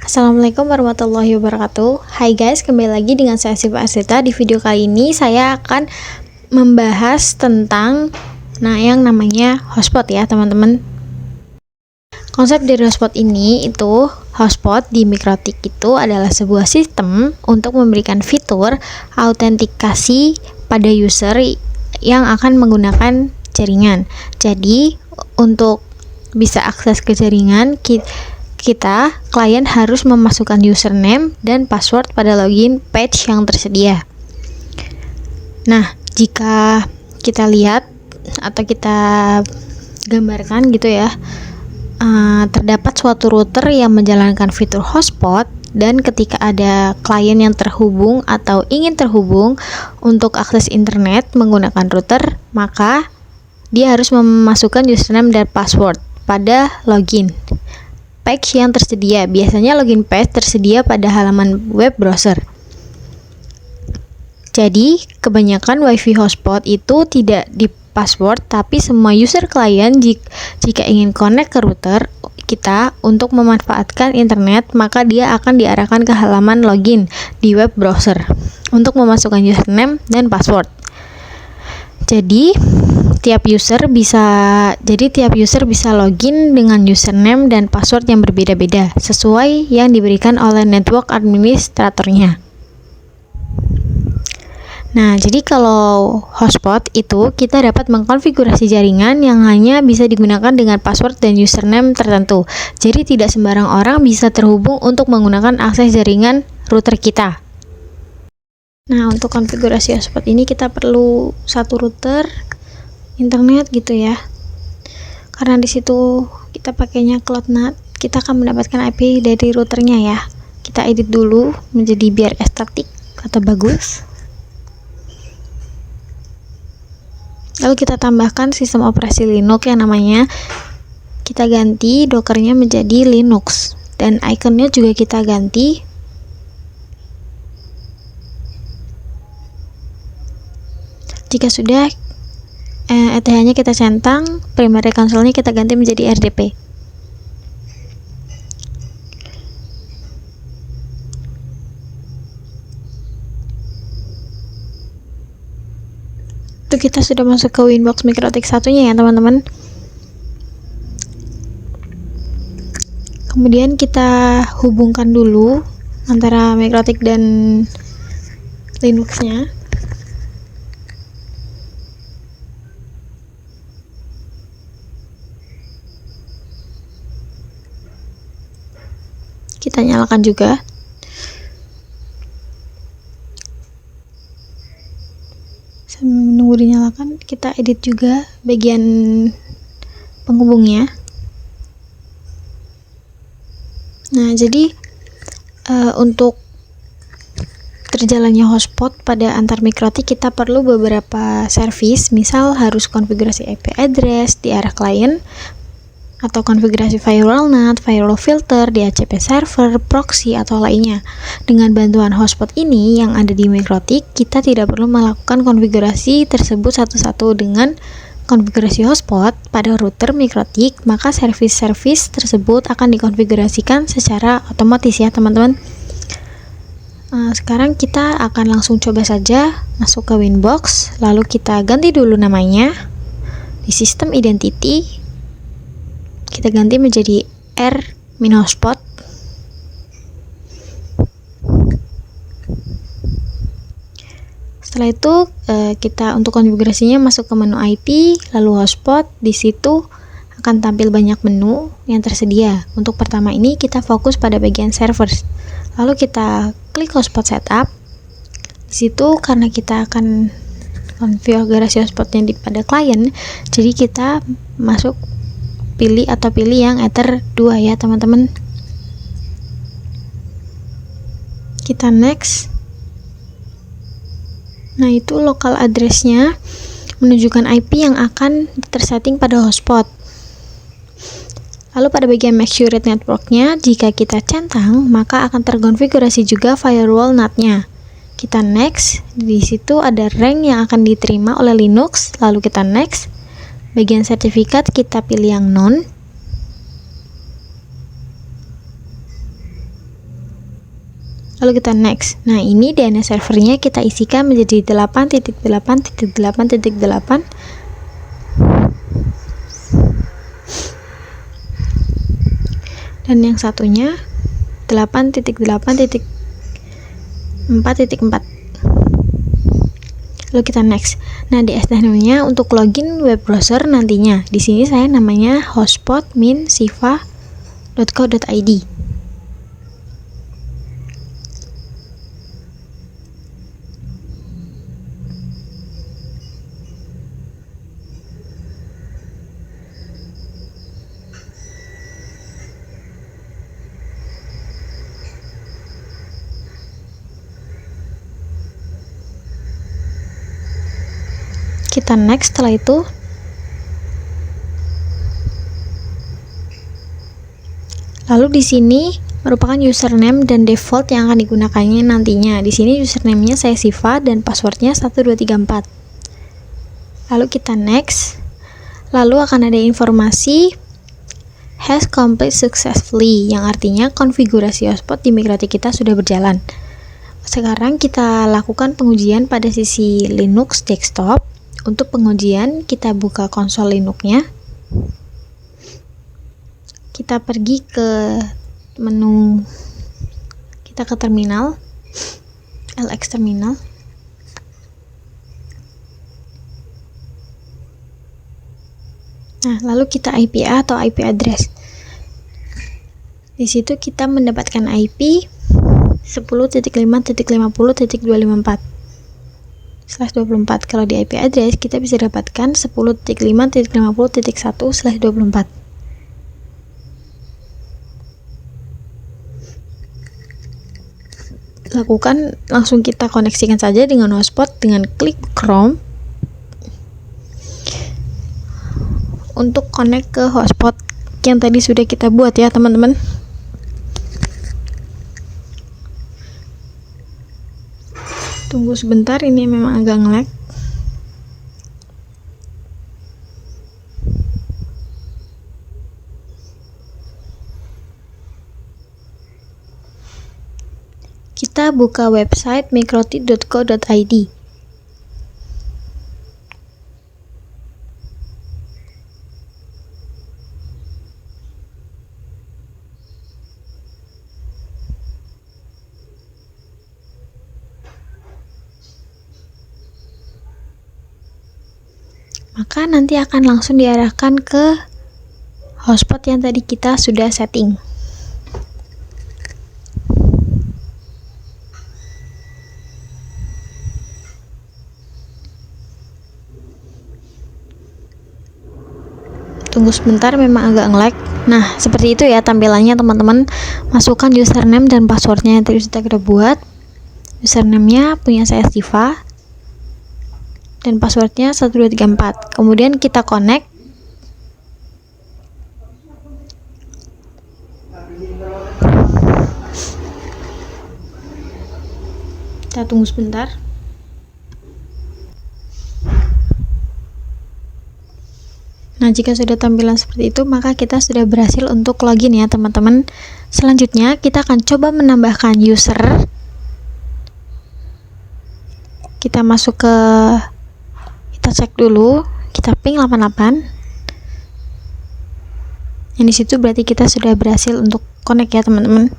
Assalamualaikum warahmatullahi wabarakatuh. Hai guys, kembali lagi dengan saya Siva Arsita. Di video kali ini saya akan membahas tentang yang namanya hotspot ya teman-teman. Konsep dari hotspot ini itu hotspot di Mikrotik itu adalah sebuah sistem untuk memberikan fitur autentikasi pada user yang akan menggunakan jaringan. Jadi untuk bisa akses ke jaringan, klien harus memasukkan username dan password pada login page yang tersedia. Nah, jika kita lihat atau kita gambarkan gitu ya, terdapat suatu router yang menjalankan fitur hotspot, dan ketika ada klien yang terhubung atau ingin terhubung untuk akses internet menggunakan router, maka dia harus memasukkan username dan password pada login page yang tersedia. Biasanya login page tersedia pada halaman web browser. Jadi, kebanyakan WiFi hotspot itu tidak di password, tapi semua user klien jika ingin connect ke router kita untuk memanfaatkan internet, maka dia akan diarahkan ke halaman login di web browser untuk memasukkan username dan password. Jadi tiap user bisa login dengan username dan password yang berbeda-beda sesuai yang diberikan oleh network administratornya. Nah, jadi kalau hotspot itu kita dapat mengkonfigurasi jaringan yang hanya bisa digunakan dengan password dan username tertentu. Jadi tidak sembarang orang bisa terhubung untuk menggunakan akses jaringan router kita. Nah, untuk konfigurasi hotspot ini kita perlu satu router internet gitu ya. Karena di situ kita pakainya CloudNAT, kita akan mendapatkan IP dari routernya ya. Kita edit dulu menjadi biar estetik atau bagus. Lalu kita tambahkan sistem operasi Linux yang namanya, kita ganti dockernya menjadi Linux, dan ikonnya juga kita ganti. Jika sudah, ETH-nya kita centang, primary console-nya kita ganti menjadi RDP. Itu kita sudah masuk ke Winbox Mikrotik satunya ya teman-teman. Kemudian kita hubungkan dulu antara Mikrotik dan Linux-nya. Kita nyalakan juga. Sambil menunggu dinyalakan, kita edit juga bagian penghubungnya. Nah, jadi untuk terjalannya hotspot pada antar Mikrotik kita perlu beberapa service, misal harus konfigurasi IP address di arah klien, atau konfigurasi firewall NAT, firewall filter, DHCP server, proxy, atau lainnya. Dengan bantuan hotspot ini yang ada di Mikrotik, kita tidak perlu melakukan konfigurasi tersebut satu-satu. Dengan konfigurasi hotspot pada router Mikrotik, maka service-service tersebut akan dikonfigurasikan secara otomatis ya teman-teman. Sekarang kita akan langsung coba saja masuk ke Winbox, lalu kita ganti dulu namanya. Di sistem identity kita ganti menjadi R-hotspot. Setelah itu kita untuk konfigurasinya masuk ke menu IP, lalu hotspot. Di situ akan tampil banyak menu yang tersedia. Untuk pertama ini kita fokus pada bagian servers. Lalu kita klik hotspot setup. Di situ karena kita akan konfigurasi hotspotnya pada klien, jadi kita pilih yang Ether 2 ya teman-teman. Kita next. Nah, itu local address-nya menunjukkan IP yang akan tersetting pada hotspot. Lalu pada bagian make sure network-nya, jika kita centang, maka akan terkonfigurasi juga firewall NAT-nya. Kita next. Di situ ada rank yang akan diterima oleh Linux, lalu kita next. Bagian sertifikat kita pilih yang non. Lalu kita next. Nah, ini DNS servernya kita isikan menjadi 8.8.8.8. Dan yang satunya 8.8.4.4. Lalu kita next. Nah, di HTML-nya untuk login web browser nantinya. Di sini saya namanya hotspot.min.siva.co.id. Kita next. Setelah itu lalu di sini merupakan username dan default yang akan digunakannya nantinya. Di sini username-nya saya Siva dan passwordnya 1234. Lalu kita next. Lalu akan ada informasi has complete successfully, yang artinya konfigurasi hotspot di Mikrotik kita sudah berjalan. Sekarang kita lakukan pengujian pada sisi Linux desktop. Untuk pengujian kita buka konsol Linux-nya. Kita pergi ke menu, kita ke terminal, LX terminal. Nah, lalu kita IPA atau IP address. Di situ kita mendapatkan IP 10.5.50.254/24. Kalau di IP address kita bisa dapatkan 10.5.50.1/24. Langsung kita koneksikan saja dengan hotspot dengan klik Chrome untuk connect ke hotspot yang tadi sudah kita buat ya teman-teman. Tunggu sebentar, ini memang agak nge-lag. Kita buka website mikrotik.co.id. Maka nanti akan langsung diarahkan ke hotspot yang tadi kita sudah setting. Tunggu sebentar, memang agak nge-lag. Nah, seperti itu ya tampilannya teman-teman. Masukkan username dan passwordnya yang tadi sudah kita buat. Username-nya punya saya Siva dan passwordnya 1234. Kemudian kita connect. Kita tunggu sebentar. Nah, jika sudah tampilan seperti itu, maka kita sudah berhasil untuk login ya teman-teman. Selanjutnya kita akan coba menambahkan user. Kita masuk ke, kita cek dulu, kita ping 88. Yang disitu berarti kita sudah berhasil untuk connect ya teman-teman.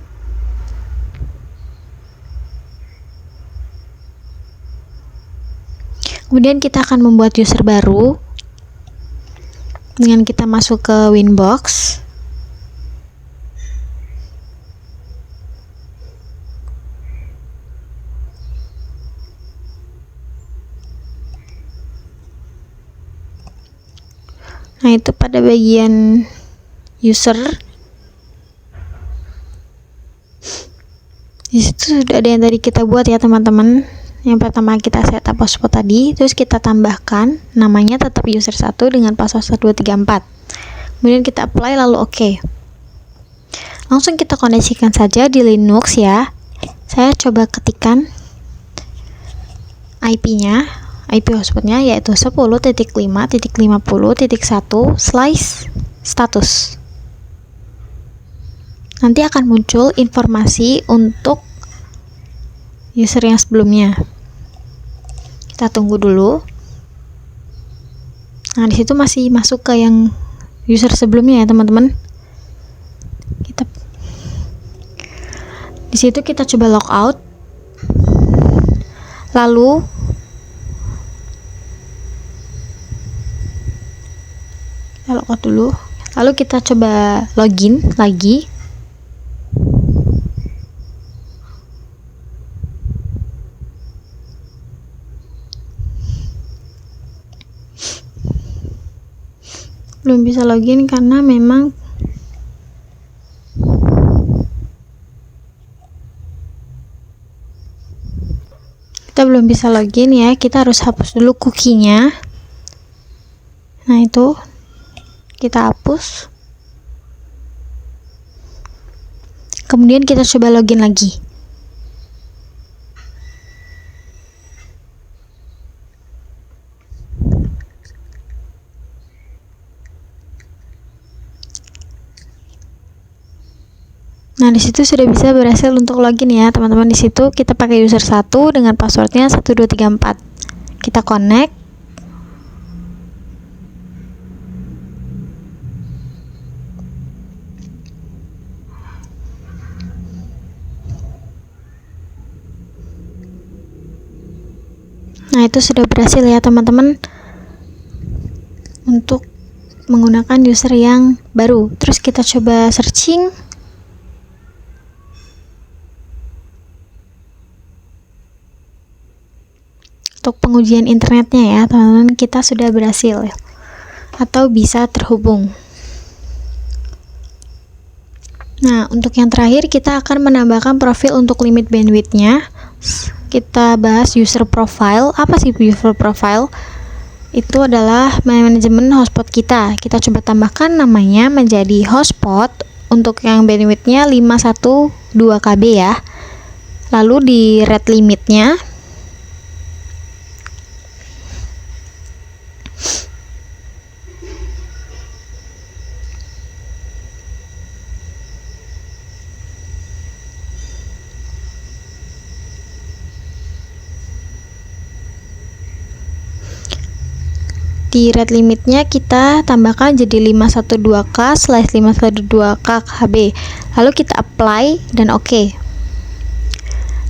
Kemudian kita akan membuat user baru dengan kita masuk ke Winbox. Nah, itu pada bagian user. Di situ sudah ada yang tadi kita buat ya teman-teman. Yang pertama kita setup hotspot tadi, terus kita tambahkan namanya tetap user 1 dengan password 1234. Kemudian kita apply lalu oke. Langsung kita koneksikan saja di Linux ya. Saya coba ketikkan IP-nya, IP hotspotnya yaitu 10.5.50.1/status. Nanti akan muncul informasi untuk user yang sebelumnya. Kita tunggu dulu. Nah, di situ masih masuk ke yang user sebelumnya ya, teman-teman. Di situ kita coba logout. Lalu logout dulu. Lalu kita coba login lagi. Belum bisa login karena memang kita belum bisa login ya. Kita harus hapus dulu cookie-nya. Nah, itu kita hapus. Kemudian kita coba login lagi. Nah, di situ sudah bisa berhasil untuk login ya, teman-teman. Di situ kita pakai user 1 dengan passwordnya 1234. Kita connect. Nah, itu sudah berhasil ya, teman-teman, untuk menggunakan user yang baru. Terus kita coba searching. Untuk pengujian internetnya ya, teman-teman, kita sudah berhasil atau bisa terhubung. Nah, untuk yang terakhir kita akan menambahkan profil untuk limit bandwidth-nya. Kita bahas user profile. Apa sih user profile? Itu adalah manajemen hotspot kita. Kita coba tambahkan namanya menjadi hotspot untuk yang bandwidth-nya 512 KB ya. Lalu di rate limitnya kita tambahkan jadi 512k/512k KB. Lalu kita apply dan oke.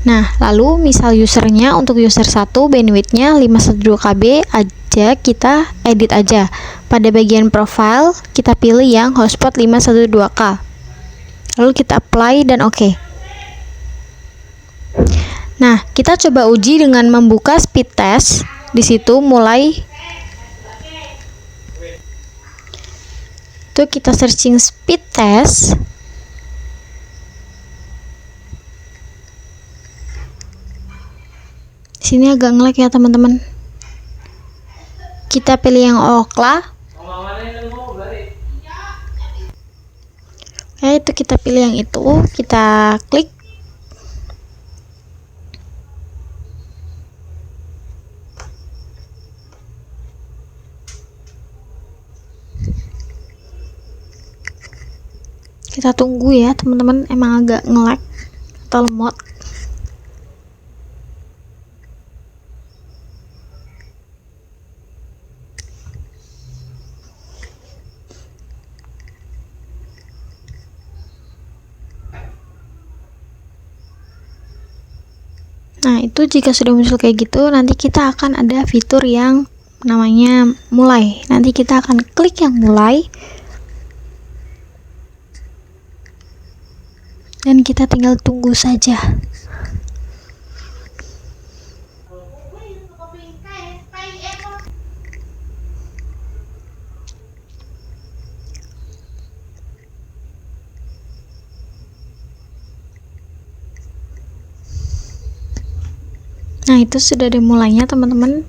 Nah, lalu misal usernya untuk user 1 bandwidthnya 512 KB aja, kita edit aja. Pada bagian profile kita pilih yang hotspot 512k. Lalu kita apply dan oke. Nah, kita coba uji dengan membuka speed test. Di situ mulai itu kita searching speed test. Sini agak nge-lag ya, teman-teman. Kita pilih yang Ookla. Oke, itu kita pilih yang itu, kita klik. Kita tunggu ya, teman-teman, emang agak nge-lag atau lemot. Nah, itu jika sudah muncul kayak gitu, nanti kita akan ada fitur yang namanya mulai. Nanti kita akan klik yang mulai. Dan kita tinggal tunggu saja. Nah, itu sudah dimulainya, teman-teman.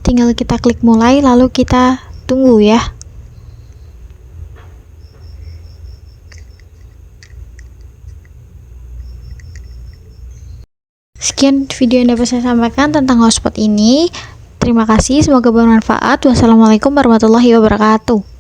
Tinggal kita klik mulai, lalu kita tunggu ya. Sekian video yang dapat saya sampaikan tentang hotspot ini. Terima kasih, semoga bermanfaat. Wassalamualaikum warahmatullahi wabarakatuh.